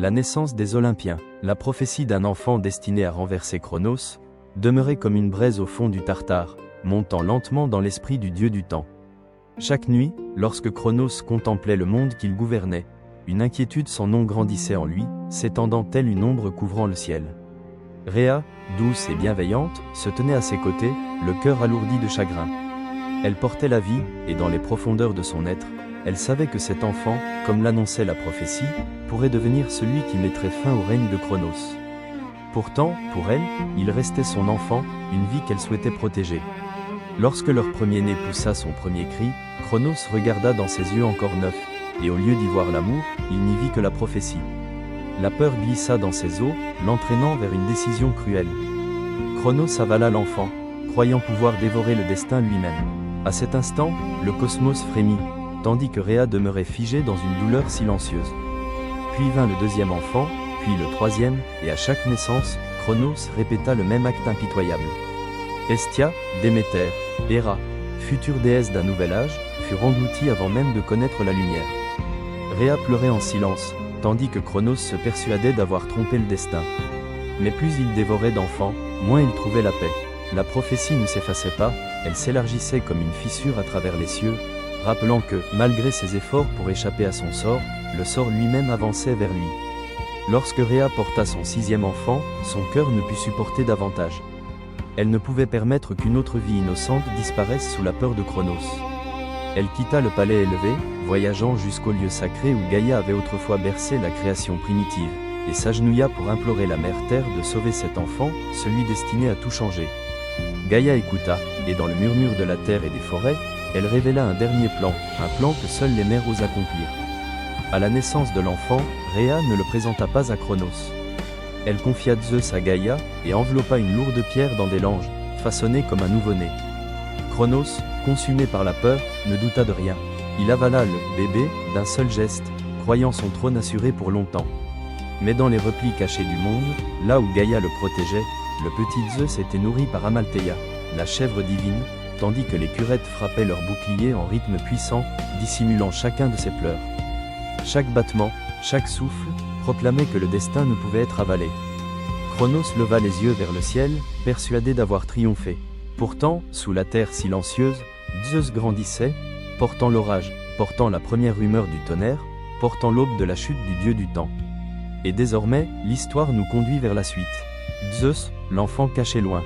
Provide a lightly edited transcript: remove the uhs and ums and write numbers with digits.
La naissance des Olympiens, la prophétie d'un enfant destiné à renverser Cronos, demeurait comme une braise au fond du Tartare, montant lentement dans l'esprit du dieu du temps. Chaque nuit, lorsque Cronos contemplait le monde qu'il gouvernait, une inquiétude sans nom grandissait en lui, s'étendant telle une ombre couvrant le ciel. Rhea, douce et bienveillante, se tenait à ses côtés, le cœur alourdi de chagrin. Elle portait la vie, et dans les profondeurs de son être, elle savait que cet enfant, comme l'annonçait la prophétie, pourrait devenir celui qui mettrait fin au règne de Cronos. Pourtant, pour elle, il restait son enfant, une vie qu'elle souhaitait protéger. Lorsque leur premier-né poussa son premier cri, Cronos regarda dans ses yeux encore neufs, et au lieu d'y voir l'amour, il n'y vit que la prophétie. La peur glissa dans ses os, l'entraînant vers une décision cruelle. Cronos avala l'enfant, croyant pouvoir dévorer le destin lui-même. À cet instant, le cosmos frémit, tandis que Rhea demeurait figée dans une douleur silencieuse. Puis vint le deuxième enfant, puis le troisième, et à chaque naissance, Cronos répéta le même acte impitoyable. Hestia, Déméter, Héra, future déesse d'un nouvel âge, furent englouties avant même de connaître la lumière. Rhea pleurait en silence, tandis que Cronos se persuadait d'avoir trompé le destin. Mais plus il dévorait d'enfants, moins il trouvait la paix. La prophétie ne s'effaçait pas, elle s'élargissait comme une fissure à travers les cieux, rappelant que, malgré ses efforts pour échapper à son sort, le sort lui-même avançait vers lui. Lorsque Rhea porta son sixième enfant, son cœur ne put supporter davantage. Elle ne pouvait permettre qu'une autre vie innocente disparaisse sous la peur de Cronos. Elle quitta le palais élevé, voyageant jusqu'au lieu sacré où Gaïa avait autrefois bercé la création primitive, et s'agenouilla pour implorer la mère Terre de sauver cet enfant, celui destiné à tout changer. Gaïa écouta, et dans le murmure de la terre et des forêts, elle révéla un dernier plan, un plan que seules les mères osent accomplir. À la naissance de l'enfant, Rhea ne le présenta pas à Cronos. Elle confia Zeus à Gaïa, et enveloppa une lourde pierre dans des langes, façonnée comme un nouveau-né. Cronos, consumé par la peur, ne douta de rien. Il avala le bébé, d'un seul geste, croyant son trône assuré pour longtemps. Mais dans les replis cachés du monde, là où Gaïa le protégeait, le petit Zeus était nourri par Amaltheia, la chèvre divine, tandis que les curettes frappaient leurs boucliers en rythme puissant, dissimulant chacun de ses pleurs. Chaque battement, chaque souffle, proclamait que le destin ne pouvait être avalé. Cronos leva les yeux vers le ciel, persuadé d'avoir triomphé. Pourtant, sous la terre silencieuse, Zeus grandissait, portant l'orage, portant la première rumeur du tonnerre, portant l'aube de la chute du dieu du temps. Et désormais, l'histoire nous conduit vers la suite. Zeus, l'enfant caché loin.